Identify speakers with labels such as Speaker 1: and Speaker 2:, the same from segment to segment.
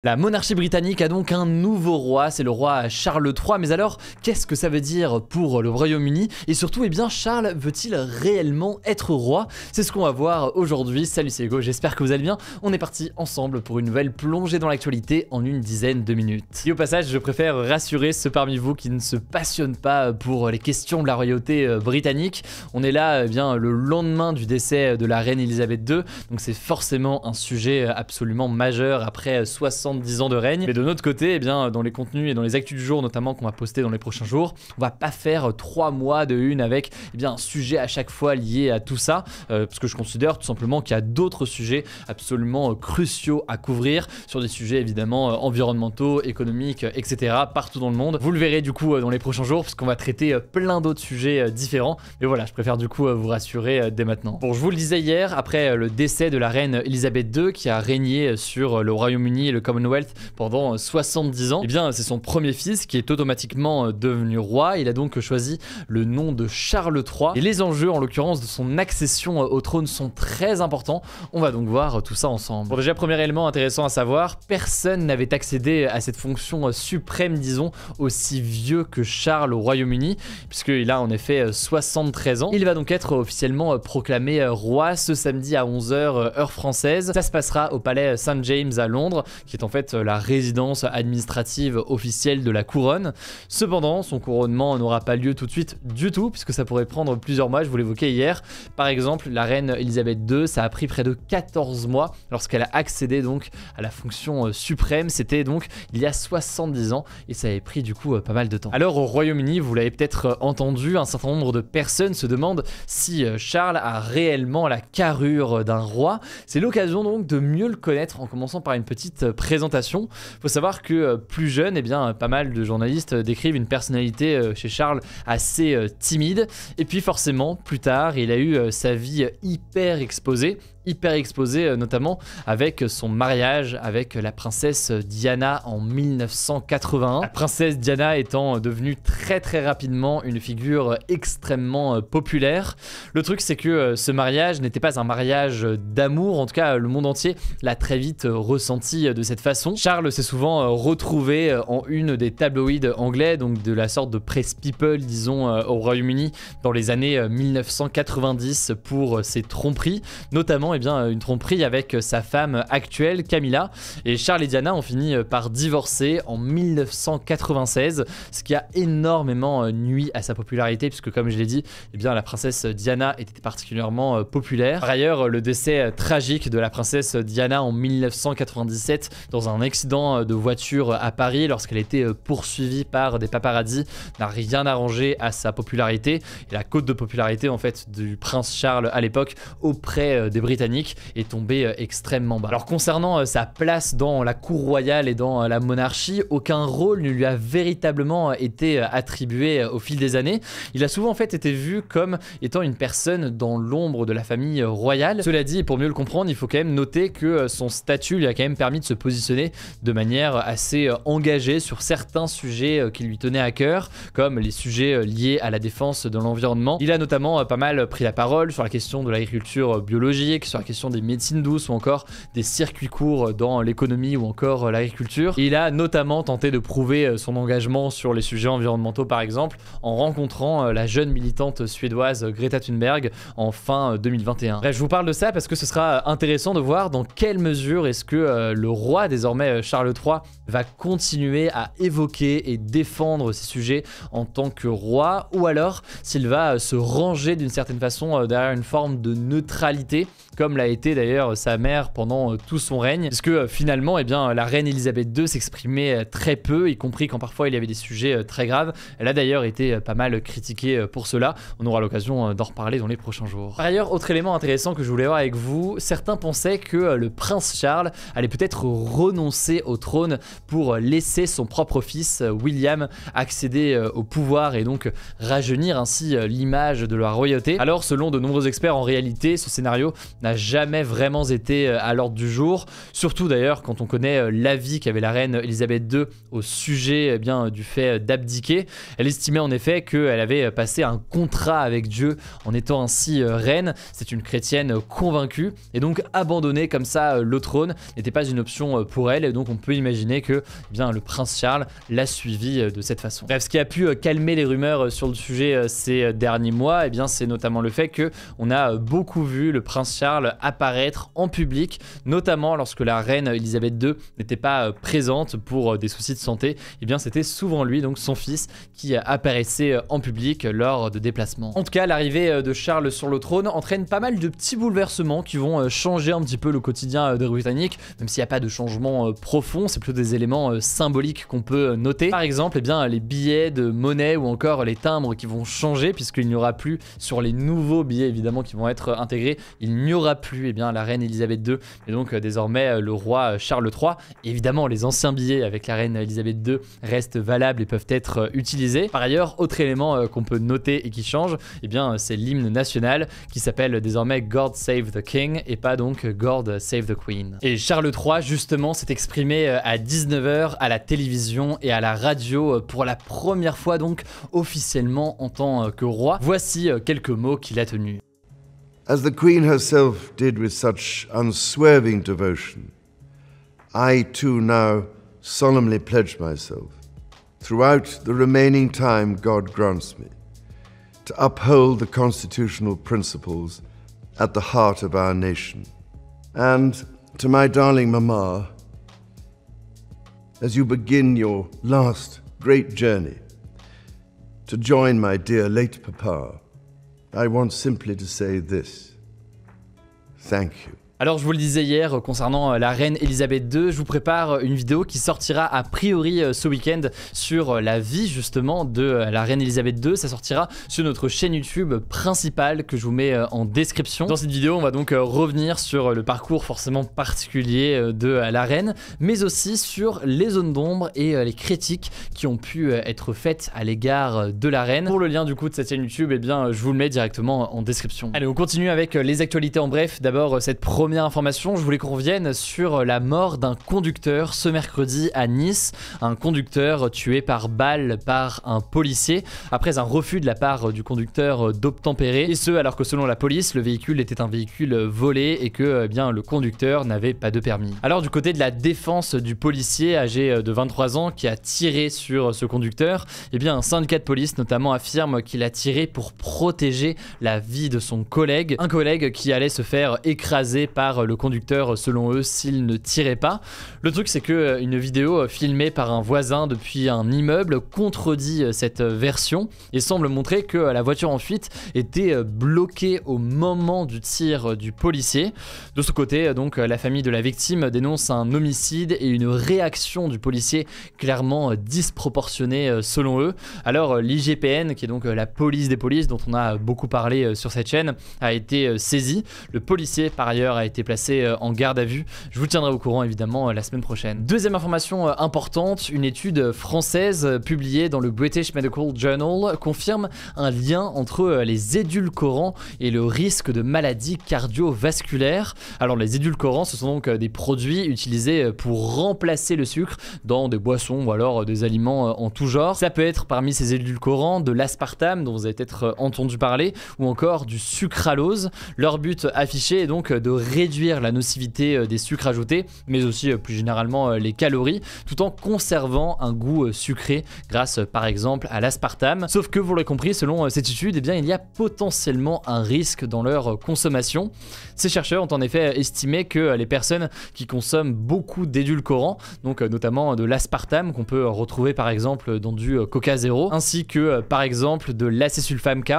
Speaker 1: La monarchie britannique a donc un nouveau roi, c'est le roi Charles III. Mais alors, qu'est-ce que ça veut dire pour le Royaume-Uni? Et surtout, eh bien, Charles veut-il réellement être roi? C'est ce qu'on va voir aujourd'hui. Salut, c'est Hugo, j'espère que vous allez bien. On est parti ensemble pour une nouvelle plongée dans l'actualité en une dizaine de minutes. Et au passage, je préfère rassurer ceux parmi vous qui ne se passionnent pas pour les questions de la royauté britannique. On est là, eh bien, le lendemain du décès de la reine Elisabeth II, donc c'est forcément un sujet absolument majeur après 70 ans de règne. Mais de notre côté, eh bien, dans les contenus et dans les actus du jour notamment qu'on va poster dans les prochains jours, on va pas faire 3 mois de une avec eh bien, un sujet à chaque fois lié à tout ça, parce que je considère tout simplement qu'il y a d'autres sujets absolument cruciaux à couvrir, sur des sujets évidemment environnementaux, économiques, etc. partout dans le monde. Vous le verrez du coup dans les prochains jours, parce qu'on va traiter plein d'autres sujets différents. Mais voilà, je préfère du coup vous rassurer dès maintenant. Bon, je vous le disais hier, après le décès de la reine Elisabeth II, qui a régné sur le Royaume-Uni et le Commonwealth pendant 70 ans, et bien c'est son premier fils qui est automatiquement devenu roi. Il a donc choisi le nom de Charles III, et les enjeux en l'occurrence de son accession au trône sont très importants. On va donc voir tout ça ensemble. Bon, déjà, premier élément intéressant à savoir, personne n'avait accédé à cette fonction suprême, disons, aussi vieux que Charles au Royaume-Uni, puisqu'il a en effet 73 ans. Il va donc être officiellement proclamé roi ce samedi à 11 h heure française. Ça se passera au palais St James à Londres, qui est en fait la résidence administrative officielle de la couronne. Cependant, son couronnement n'aura pas lieu tout de suite du tout, puisque ça pourrait prendre plusieurs mois, je vous l'évoquais hier. Par exemple, la reine Elisabeth II, ça a pris près de 14 mois lorsqu'elle a accédé donc à la fonction suprême. C'était donc il y a 70 ans, et ça avait pris du coup pas mal de temps. Alors au Royaume-Uni, vous l'avez peut-être entendu, un certain nombre de personnes se demandent si Charles a réellement la carrure d'un roi. C'est l'occasion donc de mieux le connaître en commençant par une petite présentation. Il faut savoir que plus jeune, eh bien, pas mal de journalistes décrivent une personnalité chez Charles assez timide, et puis forcément plus tard il a eu sa vie hyper exposée notamment avec son mariage avec la princesse Diana en 1981. La princesse Diana étant devenue très rapidement une figure extrêmement populaire. Le truc, c'est que ce mariage n'était pas un mariage d'amour, en tout cas le monde entier l'a très vite ressenti de cette façon. Charles s'est souvent retrouvé en une des tabloïds anglais, donc de la sorte de press people, disons, au Royaume-Uni dans les années 1990 pour ses tromperies, notamment eh bien, une tromperie avec sa femme actuelle Camilla. Et Charles et Diana ont fini par divorcer en 1996, ce qui a énormément nui à sa popularité, puisque comme je l'ai dit, eh bien, la princesse Diana était particulièrement populaire. Par ailleurs, le décès tragique de la princesse Diana en 1997 dans un accident de voiture à Paris lorsqu'elle était poursuivie par des paparazzis n'a rien arrangé à sa popularité, et la cote de popularité en fait du prince Charles à l'époque auprès des Britanniques est tombée extrêmement bas. Alors concernant sa place dans la cour royale et dans la monarchie, aucun rôle ne lui a véritablement été attribué au fil des années. Il a souvent en fait été vu comme étant une personne dans l'ombre de la famille royale. Cela dit, pour mieux le comprendre, il faut quand même noter que son statut lui a quand même permis de se positionner de manière assez engagée sur certains sujets qui lui tenaient à cœur, comme les sujets liés à la défense de l'environnement. Il a notamment pas mal pris la parole sur la question de l'agriculture biologique, sur la question des médecines douces, ou encore des circuits courts dans l'économie ou encore l'agriculture. Il a notamment tenté de prouver son engagement sur les sujets environnementaux, par exemple, en rencontrant la jeune militante suédoise Greta Thunberg en fin 2021. Bref, je vous parle de ça parce que ce sera intéressant de voir dans quelle mesure est-ce que le roi, désormais Charles III, va continuer à évoquer et défendre ces sujets en tant que roi, ou alors s'il va se ranger d'une certaine façon derrière une forme de neutralité, comme l'a été d'ailleurs sa mère pendant tout son règne, puisque finalement eh bien, la reine Elisabeth II s'exprimait très peu, y compris quand parfois il y avait des sujets très graves. Elle a d'ailleurs été pas mal critiquée pour cela. On aura l'occasion d'en reparler dans les prochains jours. Par ailleurs, autre élément intéressant que je voulais voir avec vous, certains pensaient que le prince Charles allait peut-être renoncer au trône pour laisser son propre fils William accéder au pouvoir et donc rajeunir ainsi l'image de la royauté. Alors selon de nombreux experts, en réalité ce scénario n'a n'a jamais vraiment été à l'ordre du jour, surtout d'ailleurs quand on connaît l'avis qu'avait la reine Elisabeth II au sujet du fait d'abdiquer. Elle estimait en effet qu'elle avait passé un contrat avec Dieu en étant ainsi reine. C'est une chrétienne convaincue et donc abandonner comme ça le trône n'était pas une option pour elle, et donc on peut imaginer que le prince Charles l'a suivi de cette façon. Bref, ce qui a pu calmer les rumeurs sur le sujet ces derniers mois, c'est notamment le fait qu'on a beaucoup vu le prince Charles apparaître en public, notamment lorsque la reine Elisabeth II n'était pas présente pour des soucis de santé. C'était souvent lui, donc son fils, qui apparaissait en public lors de déplacements. En tout cas, l'arrivée de Charles sur le trône entraîne pas mal de petits bouleversements qui vont changer un petit peu le quotidien des Britanniques, même s'il n'y a pas de changement profond, c'est plutôt des éléments symboliques qu'on peut noter. Par exemple, les billets de monnaie ou encore les timbres qui vont changer, puisqu'il n'y aura plus sur les nouveaux billets évidemment qui vont être intégrés, il n'y aura plus la reine Elisabeth II et donc désormais le roi Charles III. Évidemment, les anciens billets avec la reine Elisabeth II restent valables et peuvent être utilisés. Par ailleurs, autre élément qu'on peut noter et qui change, c'est l'hymne national qui s'appelle désormais God Save the King et pas donc God Save the Queen. Et Charles III justement s'est exprimé à 19h à la télévision et à la radio pour la première fois donc officiellement en tant que roi. Voici quelques mots qu'il a tenus.
Speaker 2: As the Queen herself did with such unswerving devotion, I too now solemnly pledge myself, throughout the remaining time God grants me, to uphold the constitutional principles at the heart of our nation. And to my darling Mama, as you begin your last great journey to join my dear late Papa, I want simply to say this. Thank you.
Speaker 1: Alors je vous le disais hier concernant la reine Elisabeth II, je vous prépare une vidéo qui sortira a priori ce week-end sur la vie justement de la reine Elisabeth II. Ça sortira sur notre chaîne YouTube principale que je vous mets en description. Dans cette vidéo, on va donc revenir sur le parcours forcément particulier de la reine, mais aussi sur les zones d'ombre et les critiques qui ont pu être faites à l'égard de la reine. Pour le lien du coup de cette chaîne YouTube, je vous le mets directement en description. Allez, on continue avec les actualités en bref. D'abord cette première information, je voulais qu'on revienne sur la mort d'un conducteur ce mercredi à Nice. Un conducteur tué par balle par un policier après un refus de la part du conducteur d'obtempérer, et ce alors que selon la police le véhicule était un véhicule volé et que le conducteur n'avait pas de permis. Alors du côté de la défense du policier âgé de 23 ans qui a tiré sur ce conducteur, un syndicat de police notamment affirme qu'il a tiré pour protéger la vie de son collègue, un collègue qui allait se faire écraser par le conducteur selon eux s'il ne tirait pas. Le truc c'est que une vidéo filmée par un voisin depuis un immeuble contredit cette version et semble montrer que la voiture en fuite était bloquée au moment du tir du policier. De ce côté donc la famille de la victime dénonce un homicide et une réaction du policier clairement disproportionnée selon eux. Alors l'IGPN, qui est donc la police des polices dont on a beaucoup parlé sur cette chaîne, a été saisie. Le policier par ailleurs a été placé en garde à vue. Je vous tiendrai au courant évidemment la semaine prochaine. Deuxième information importante, une étude française publiée dans le British Medical Journal confirme un lien entre les édulcorants et le risque de maladies cardiovasculaires. Alors les édulcorants, ce sont donc des produits utilisés pour remplacer le sucre dans des boissons ou alors des aliments en tout genre. Ça peut être parmi ces édulcorants de l'aspartame dont vous avez peut-être entendu parler ou encore du sucralose. Leur but affiché est donc de réduire la nocivité des sucres ajoutés, mais aussi plus généralement les calories, tout en conservant un goût sucré grâce par exemple à l'aspartame. Sauf que vous l'aurez compris, selon cette étude, il y a potentiellement un risque dans leur consommation. Ces chercheurs ont en effet estimé que les personnes qui consomment beaucoup d'édulcorants, donc notamment de l'aspartame qu'on peut retrouver par exemple dans du Coca Zéro, ainsi que par exemple de l'acésulfame K,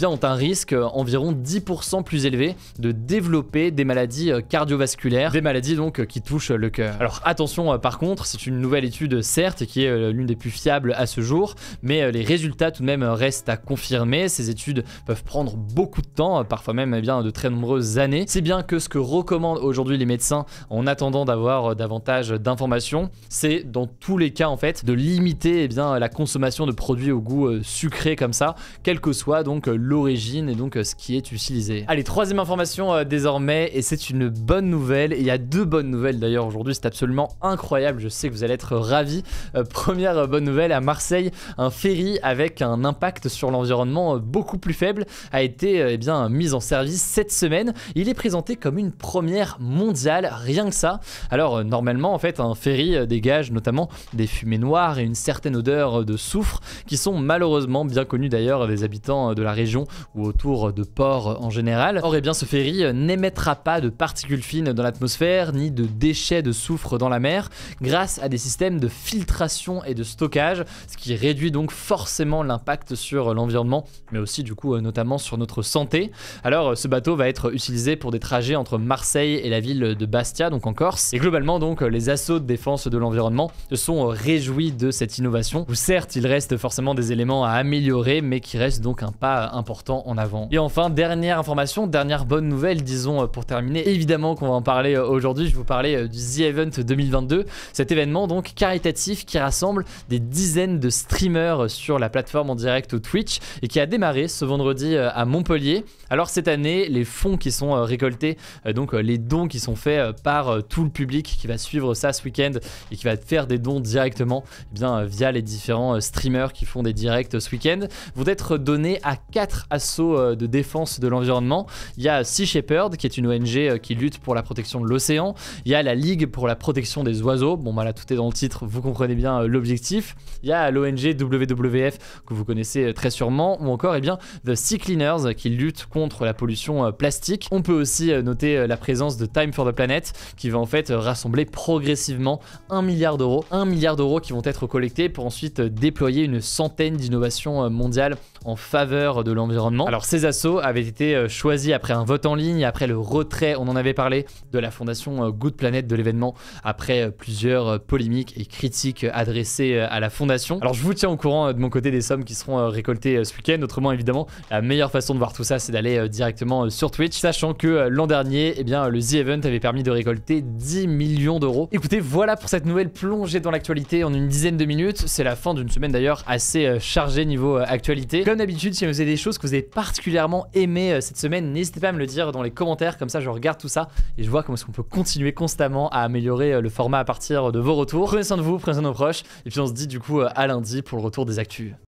Speaker 1: ont un risque environ 10% plus élevé de développer des maladies cardiovasculaires, des maladies donc qui touchent le cœur. Alors attention par contre, c'est une nouvelle étude certes et qui est l'une des plus fiables à ce jour, mais les résultats tout de même restent à confirmer. Ces études peuvent prendre beaucoup de temps, parfois même de très nombreuses années. C'est bien que ce que recommandent aujourd'hui les médecins en attendant d'avoir davantage d'informations, c'est dans tous les cas en fait de limiter la consommation de produits au goût sucré comme ça, quelle que soit donc l'origine et donc ce qui est utilisé. Allez, troisième information désormais, et c'est une bonne nouvelle. Et il y a 2 bonnes nouvelles d'ailleurs aujourd'hui, c'est absolument incroyable, je sais que vous allez être ravis. Première bonne nouvelle, à Marseille, un ferry avec un impact sur l'environnement beaucoup plus faible a été mis en service cette semaine. Il est présenté comme une première mondiale, rien que ça. Alors normalement en fait un ferry dégage notamment des fumées noires et une certaine odeur de soufre qui sont malheureusement bien connues d'ailleurs des habitants de la région ou autour de ports en général. Or ce ferry n'émettra pas de particules fines dans l'atmosphère ni de déchets de soufre dans la mer grâce à des systèmes de filtration et de stockage, ce qui réduit donc forcément l'impact sur l'environnement mais aussi du coup notamment sur notre santé. Alors ce bateau va être utilisé pour des trajets entre Marseille et la ville de Bastia, donc en Corse, et globalement donc les assos de défense de l'environnement se sont réjouis de cette innovation où certes il reste forcément des éléments à améliorer mais qui reste donc un pas important en avant. Et enfin dernière information, dernière bonne nouvelle disons pour terminer, évidemment qu'on va en parler aujourd'hui, je vais vous parler du The Event 2022, cet événement donc caritatif qui rassemble des dizaines de streamers sur la plateforme en direct Twitch et qui a démarré ce vendredi à Montpellier. Alors cette année les fonds qui sont récoltés, donc les dons qui sont faits par tout le public qui va suivre ça ce week-end et qui va faire des dons directement via les différents streamers qui font des directs ce week-end, vont être donnés à 4 assos de défense de l'environnement. Il y a Sea Shepherd qui est une ONG qui lutte pour la protection de l'océan, il y a la Ligue pour la protection des oiseaux, bon bah là tout est dans le titre, vous comprenez bien l'objectif, il y a l'ONG WWF que vous connaissez très sûrement, ou encore The Sea Cleaners qui lutte contre la pollution plastique. On peut aussi noter la présence de Time for the Planet qui va en fait rassembler progressivement 1 milliard d'euros. 1 milliard d'euros qui vont être collectés pour ensuite déployer une centaine d'innovations mondiales en faveur de l'environnement. Alors ces assos avaient été choisis après un vote en ligne, après le retrait, on en avait parlé, de la fondation Good Planet de l'événement, après plusieurs polémiques et critiques adressées à la fondation. Alors je vous tiens au courant de mon côté des sommes qui seront récoltées ce week-end. Autrement évidemment, la meilleure façon de voir tout ça c'est d'aller directement sur Twitch, sachant que l'an dernier, le The Event avait permis de récolter 10 millions d'euros. Écoutez, voilà pour cette nouvelle plongée dans l'actualité en une dizaine de minutes. C'est la fin d'une semaine d'ailleurs assez chargée niveau actualité. Comme d'habitude, si vous avez des choses que vous avez particulièrement aimées cette semaine, n'hésitez pas à me le dire dans les commentaires, comme ça je regarde tout ça et je vois comment est-ce qu'on peut continuer constamment à améliorer le format à partir de vos retours. Prenez soin de vous, prenez soin de nos proches, et puis on se dit du coup à lundi pour le retour des actus.